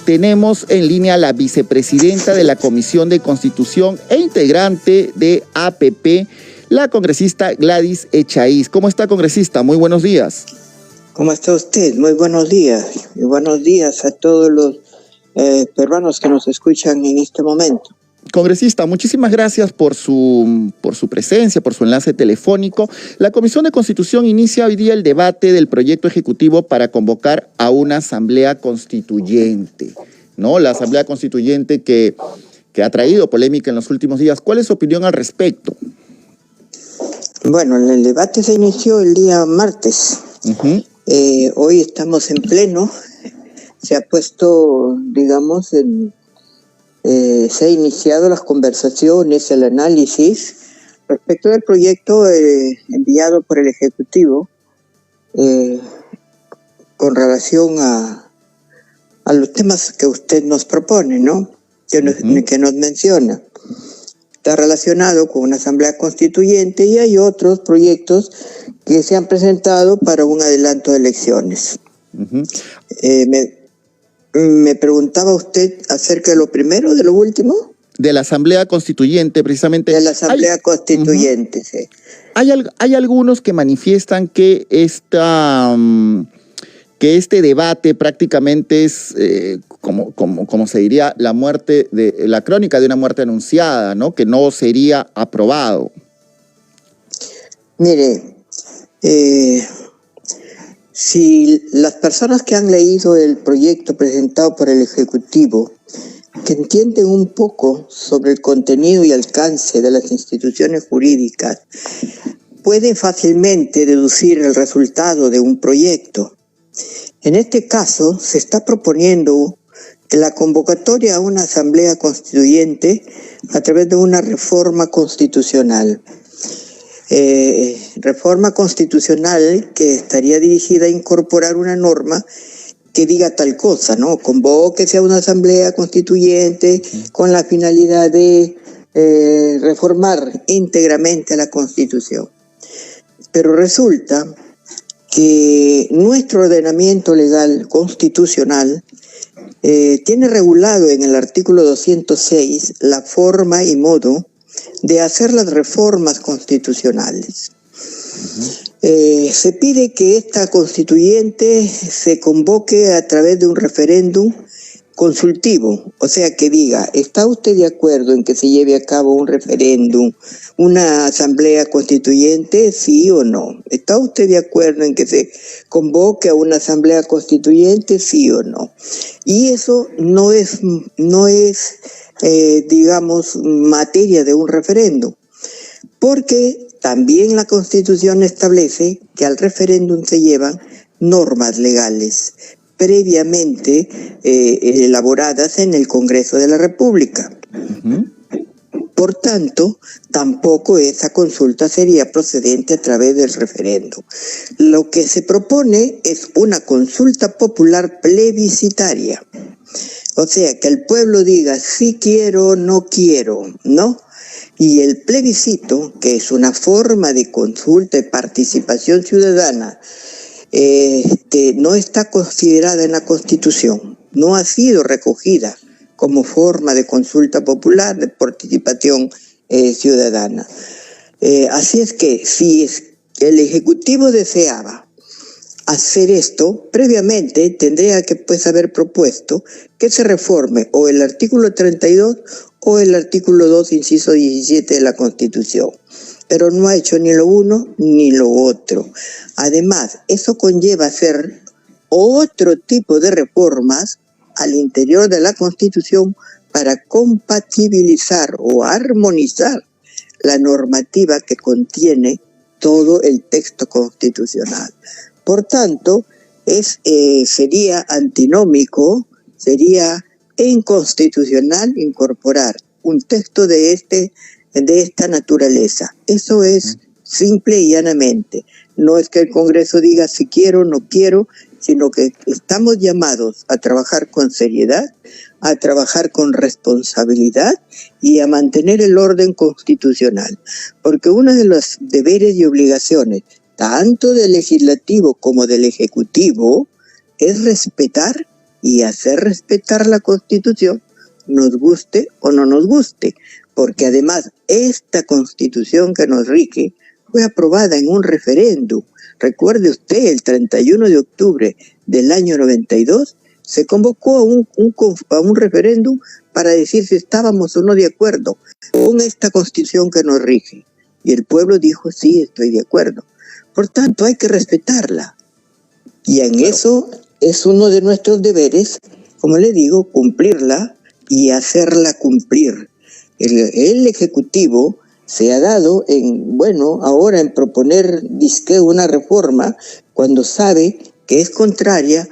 tenemos en línea a la vicepresidenta de la Comisión de Constitución e integrante de APP, la congresista Gladys Echaíz. ¿Cómo está, congresista? Muy buenos días. ¿Cómo está usted? Muy buenos días. Y buenos días a todos los peruanos que nos escuchan en este momento. Congresista, muchísimas gracias por su presencia, por su enlace telefónico. La Comisión de Constitución inicia hoy día el debate del proyecto ejecutivo para convocar a una asamblea constituyente, ¿no? La asamblea constituyente que ha traído polémica en los últimos días. ¿Cuál es su opinión al respecto? Bueno, el debate se inició el día martes. Hoy estamos en pleno. Se ha puesto, digamos, se ha iniciado las conversaciones, el análisis respecto del proyecto enviado por el Ejecutivo con relación a los temas que usted nos propone, ¿no? Que nos menciona. Está relacionado con una asamblea constituyente y hay otros proyectos que se han presentado para un adelanto de elecciones. Me preguntaba usted acerca de lo primero, de lo último. De la Asamblea Constituyente, precisamente. De la Asamblea Constituyente, sí. Hay algunos que manifiestan que este debate prácticamente es, como se diría, la crónica de una muerte anunciada, ¿no? Que no sería aprobado. Mire, si las personas que han leído el proyecto presentado por el Ejecutivo, que entienden un poco sobre el contenido y alcance de las instituciones jurídicas, pueden fácilmente deducir el resultado de un proyecto. En este caso, se está proponiendo que la convocatoria a una asamblea constituyente a través de una reforma constitucional. Reforma constitucional que estaría dirigida a incorporar una norma que diga tal cosa, ¿no? Convóquese a una asamblea constituyente con la finalidad de reformar íntegramente la Constitución. Pero resulta que nuestro ordenamiento legal constitucional tiene regulado en el artículo 206 la forma y modo de hacer las reformas constitucionales. Se pide que esta constituyente se convoque a través de un referéndum consultivo, o sea que diga, ¿está usted de acuerdo en que se lleve a cabo un referéndum, una asamblea constituyente, sí o no? ¿Está usted de acuerdo en que se convoque a una asamblea constituyente, sí o no? Y eso no es digamos, materia de un referéndum, porque también la Constitución establece que al referéndum se llevan normas legales previamente elaboradas en el Congreso de la República. Por tanto, tampoco esa consulta sería procedente a través del referéndum. Lo que se propone es una consulta popular plebiscitaria. O sea, que el pueblo diga sí quiero, no quiero, ¿no? Y el plebiscito, que es una forma de consulta y participación ciudadana, no está considerada en la Constitución, no ha sido recogida como forma de consulta popular, de participación ciudadana. Así es que si el Ejecutivo deseaba hacer esto, previamente tendría que haber propuesto que se reforme o el artículo 32 o el artículo 2, inciso 17 de la Constitución. Pero no ha hecho ni lo uno ni lo otro. Además, eso conlleva hacer otro tipo de reformas al interior de la Constitución para compatibilizar o armonizar la normativa que contiene todo el texto constitucional. Por tanto, sería antinómico, sería inconstitucional incorporar un texto de esta naturaleza. Eso es simple y llanamente. No es que el Congreso diga si quiero o no quiero, sino que estamos llamados a trabajar con seriedad, a trabajar con responsabilidad y a mantener el orden constitucional. Porque uno de los deberes y obligaciones tanto del legislativo como del ejecutivo, es respetar y hacer respetar la Constitución, nos guste o no nos guste, porque además esta Constitución que nos rige fue aprobada en un referéndum. Recuerde usted, el 31 de octubre del año 92 se convocó a un referéndum para decir si estábamos o no de acuerdo con esta Constitución que nos rige. Y el pueblo dijo, sí, estoy de acuerdo. Por tanto, hay que respetarla. Y en eso es uno de nuestros deberes, como le digo, cumplirla y hacerla cumplir. El Ejecutivo se ha dado ahora en proponer disque una reforma cuando sabe que es contraria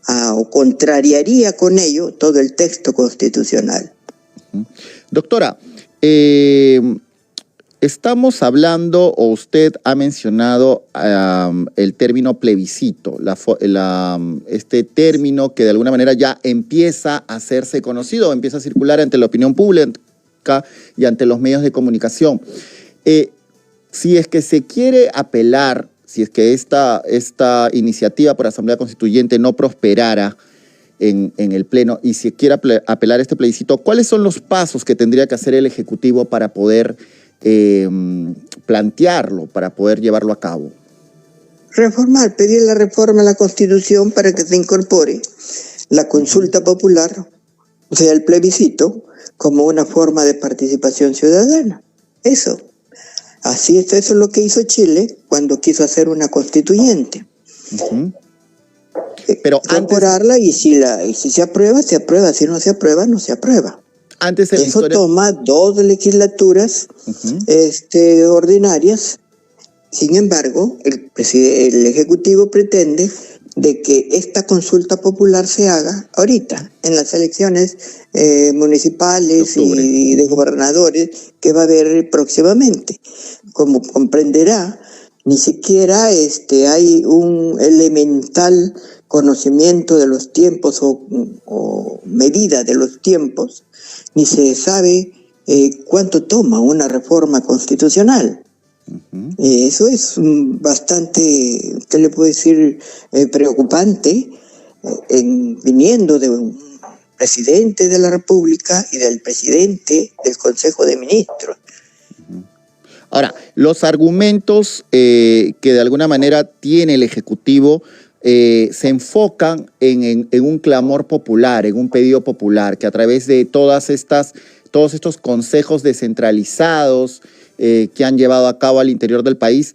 o contrariaría con ello todo el texto constitucional. Doctora, estamos hablando, o usted ha mencionado el término plebiscito, este término que de alguna manera ya empieza a hacerse conocido, empieza a circular ante la opinión pública y ante los medios de comunicación. Si es que se quiere apelar, si es que esta iniciativa por Asamblea Constituyente no prosperara en el Pleno y si quiere apelar a este plebiscito, ¿cuáles son los pasos que tendría que hacer el Ejecutivo para poder plantearlo, para poder llevarlo a cabo? Pedir la reforma a la Constitución para que se incorpore la consulta popular, o sea, el plebiscito, como una forma de participación ciudadana. Eso es lo que hizo Chile cuando quiso hacer una constituyente. Pero incorporarla y si se aprueba, se aprueba. Si no se aprueba, no se aprueba. Eso toma 2 legislaturas ordinarias. Sin embargo, el Ejecutivo pretende de que esta consulta popular se haga ahorita, en las elecciones municipales y de gobernadores que va a haber próximamente. Como comprenderá, ni siquiera hay un elemental conocimiento de los tiempos o medida de los tiempos, ni se sabe cuánto toma una reforma constitucional. Eso es bastante, ¿qué le puedo decir?, preocupante, viniendo de un presidente de la República y del presidente del Consejo de Ministros. Ahora, los argumentos que de alguna manera tiene el Ejecutivo se enfocan en un clamor popular, en un pedido popular, que a través de todos estos consejos descentralizados que han llevado a cabo al interior del país,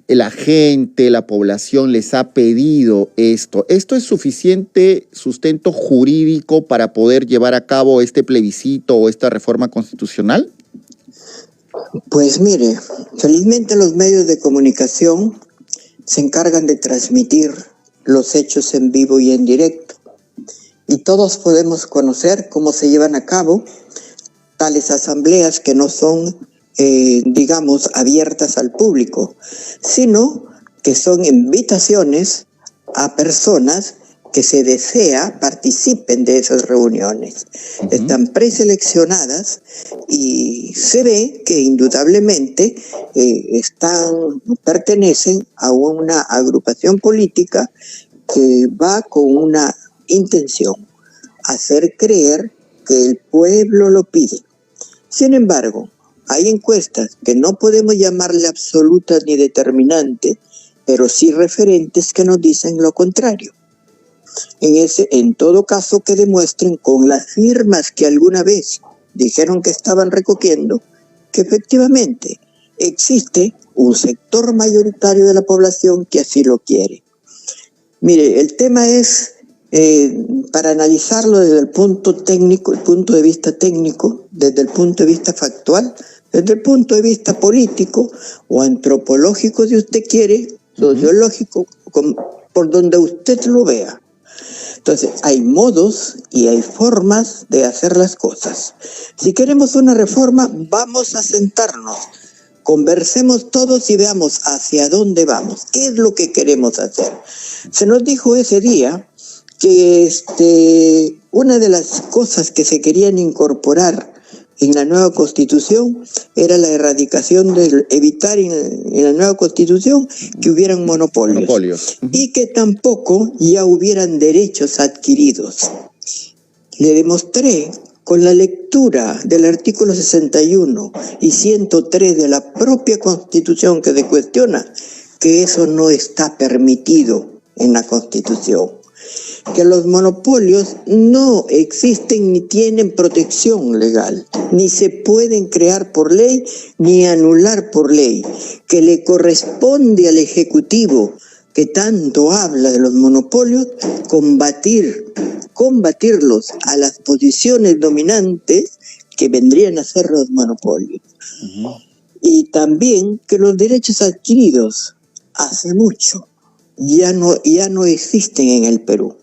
la gente, la población les ha pedido esto. ¿Esto es suficiente sustento jurídico para poder llevar a cabo este plebiscito o esta reforma constitucional? Pues mire, felizmente los medios de comunicación se encargan de transmitir los hechos en vivo y en directo. Y todos podemos conocer cómo se llevan a cabo tales asambleas que no son abiertas al público, sino que son invitaciones a personas que se desea participen de esas reuniones. Están preseleccionadas y se ve que indudablemente pertenecen a una agrupación política que va con una intención, hacer creer que el pueblo lo pide. Sin embargo, hay encuestas que no podemos llamarle absolutas ni determinantes, pero sí referentes que nos dicen lo contrario. En todo caso, que demuestren con las firmas que alguna vez dijeron que estaban recogiendo, que efectivamente existe un sector mayoritario de la población que así lo quiere. Mire, el tema es, para analizarlo desde el punto de vista técnico, desde el punto de vista factual, desde el punto de vista político o antropológico, si usted quiere, sociológico, por donde usted lo vea. Entonces, hay modos y hay formas de hacer las cosas. Si queremos una reforma, vamos a sentarnos, conversemos todos y veamos hacia dónde vamos, qué es lo que queremos hacer. Se nos dijo ese día que una de las cosas que se querían incorporar en la nueva Constitución era la erradicación evitar en la nueva Constitución que hubieran monopolios. Y que tampoco ya hubieran derechos adquiridos. Le demostré con la lectura del artículo 61 y 103 de la propia Constitución que se cuestiona que eso no está permitido en la Constitución, que los monopolios no existen ni tienen protección legal, ni se pueden crear por ley ni anular por ley, que le corresponde al Ejecutivo, que tanto habla de los monopolios, combatirlos a las posiciones dominantes que vendrían a ser los monopolios. Y también que los derechos adquiridos hace mucho ya no existen en el Perú.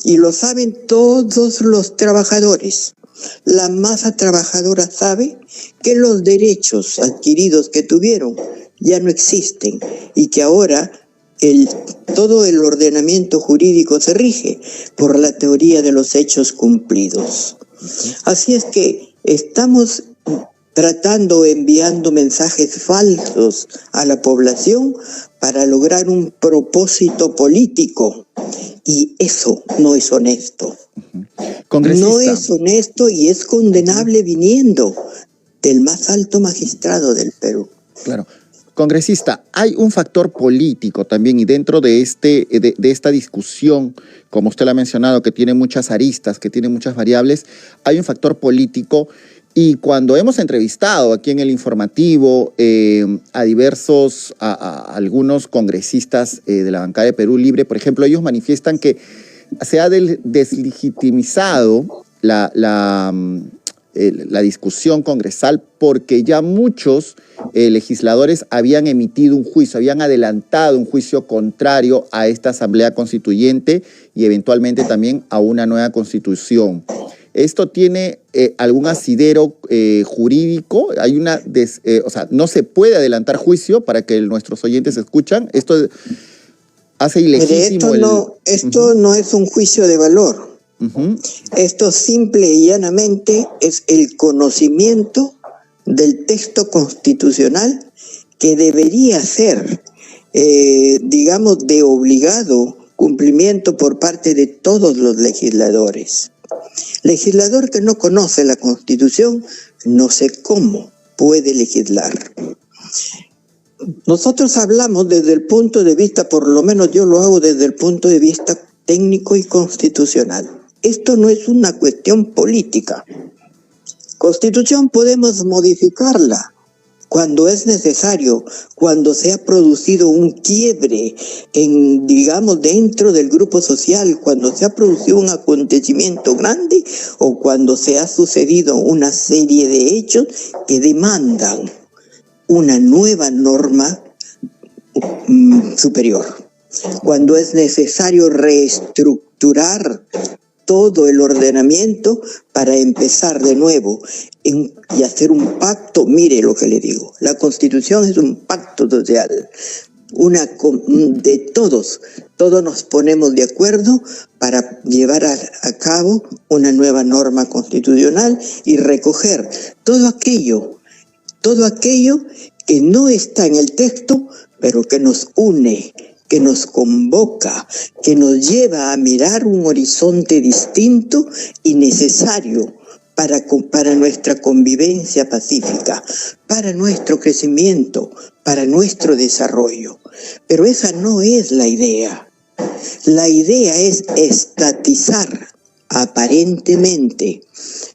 Y lo saben todos los trabajadores. La masa trabajadora sabe que los derechos adquiridos que tuvieron ya no existen y que ahora todo el ordenamiento jurídico se rige por la teoría de los hechos cumplidos. Así es que estamos enviando mensajes falsos a la población para lograr un propósito político. Y eso no es honesto. No es honesto y es condenable viniendo del más alto magistrado del Perú. Claro. Congresista, hay un factor político también y dentro de esta discusión, como usted lo ha mencionado, que tiene muchas aristas, que tiene muchas variables, hay un factor político. Y cuando hemos entrevistado aquí en el informativo a algunos congresistas de la bancada de Perú Libre, por ejemplo, ellos manifiestan que se ha deslegitimizado la discusión congresal porque ya muchos legisladores habían emitido un juicio, habían adelantado un juicio contrario a esta Asamblea Constituyente y eventualmente también a una nueva Constitución. ¿Esto tiene algún asidero jurídico? Hay o sea, no se puede adelantar juicio para que nuestros oyentes escuchan. Esto hace ilegítimo esto no es un juicio de valor. Esto simple y llanamente es el conocimiento del texto constitucional que debería ser, digamos, de obligado cumplimiento por parte de todos los legisladores. Legislador que no conoce la Constitución, no sé cómo puede legislar. Nosotros hablamos desde el punto de vista, por lo menos yo lo hago desde el punto de vista técnico y constitucional. Esto no es una cuestión política. Constitución podemos modificarla cuando es necesario, cuando se ha producido un quiebre digamos, dentro del grupo social, cuando se ha producido un acontecimiento grande o cuando se ha sucedido una serie de hechos que demandan una nueva norma superior. Cuando es necesario reestructurar todo el ordenamiento para empezar de nuevo y hacer un pacto. Mire lo que le digo, la Constitución es un pacto social, de todos nos ponemos de acuerdo para llevar a cabo una nueva norma constitucional y recoger todo aquello que no está en el texto, pero que nos une, que nos convoca, que nos lleva a mirar un horizonte distinto y necesario para nuestra convivencia pacífica, para nuestro crecimiento, para nuestro desarrollo. Pero esa no es la idea. La idea es estatizar, aparentemente,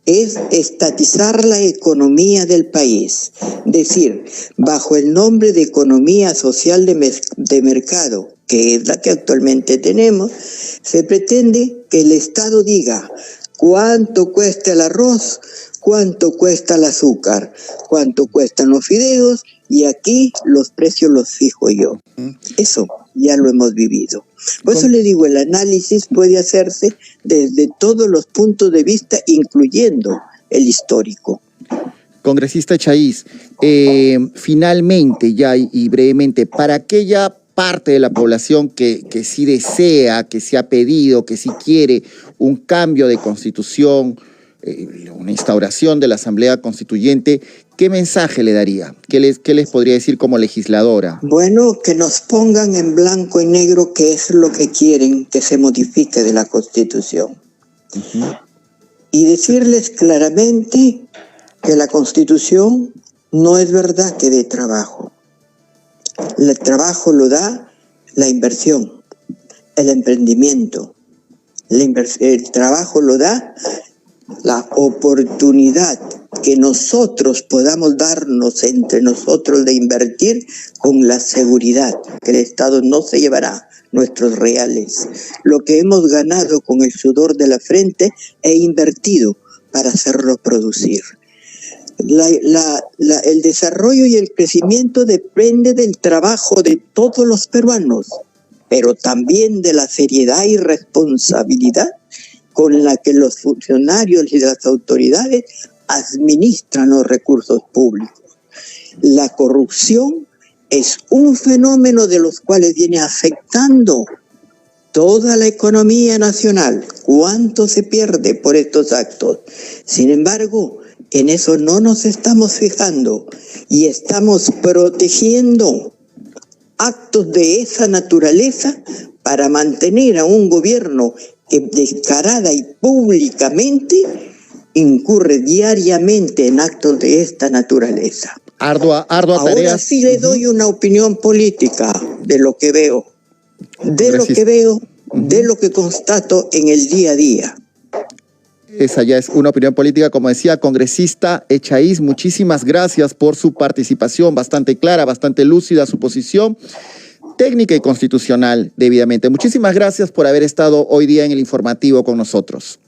es estatizar la economía del país. Decir, bajo el nombre de economía social de mercado, que es la que actualmente tenemos, se pretende que el Estado diga cuánto cuesta el arroz, cuánto cuesta el azúcar, cuánto cuestan los fideos, y aquí los precios los fijo yo. Eso ya lo hemos vivido. Por eso le digo, el análisis puede hacerse desde todos los puntos de vista, incluyendo el histórico. Congresista Chaiz, finalmente ya y brevemente, para aquella parte de la población que sí desea, que sí ha pedido, que sí quiere un cambio de constitución, una instauración de la Asamblea Constituyente, ¿qué mensaje le daría? ¿Qué les podría decir como legisladora? Bueno, que nos pongan en blanco y negro qué es lo que quieren que se modifique de la Constitución. Y decirles claramente que la Constitución no es verdad que dé trabajo. El trabajo lo da la inversión, el emprendimiento. El trabajo lo da la oportunidad que nosotros podamos darnos entre nosotros de invertir con la seguridad que el Estado no se llevará nuestros reales. Lo que hemos ganado con el sudor de la frente e invertido para hacerlo producir. El desarrollo y el crecimiento depende del trabajo de todos los peruanos, pero también de la seriedad y responsabilidad con la que los funcionarios y las autoridades administran los recursos públicos. La corrupción es un fenómeno de los cuales viene afectando toda la economía nacional. ¿Cuánto se pierde por estos actos? Sin embargo, en eso no nos estamos fijando y estamos protegiendo actos de esa naturaleza para mantener a un gobierno que descarada y públicamente incurre diariamente en actos de esta naturaleza. Ardua tarea. Ahora sí le doy una opinión política de lo que veo, de lo que constato en el día a día. Esa ya es una opinión política, como decía, congresista Echaíz, muchísimas gracias por su participación, bastante clara, bastante lúcida su posición técnica y constitucional debidamente. Muchísimas gracias por haber estado hoy día en el informativo con nosotros.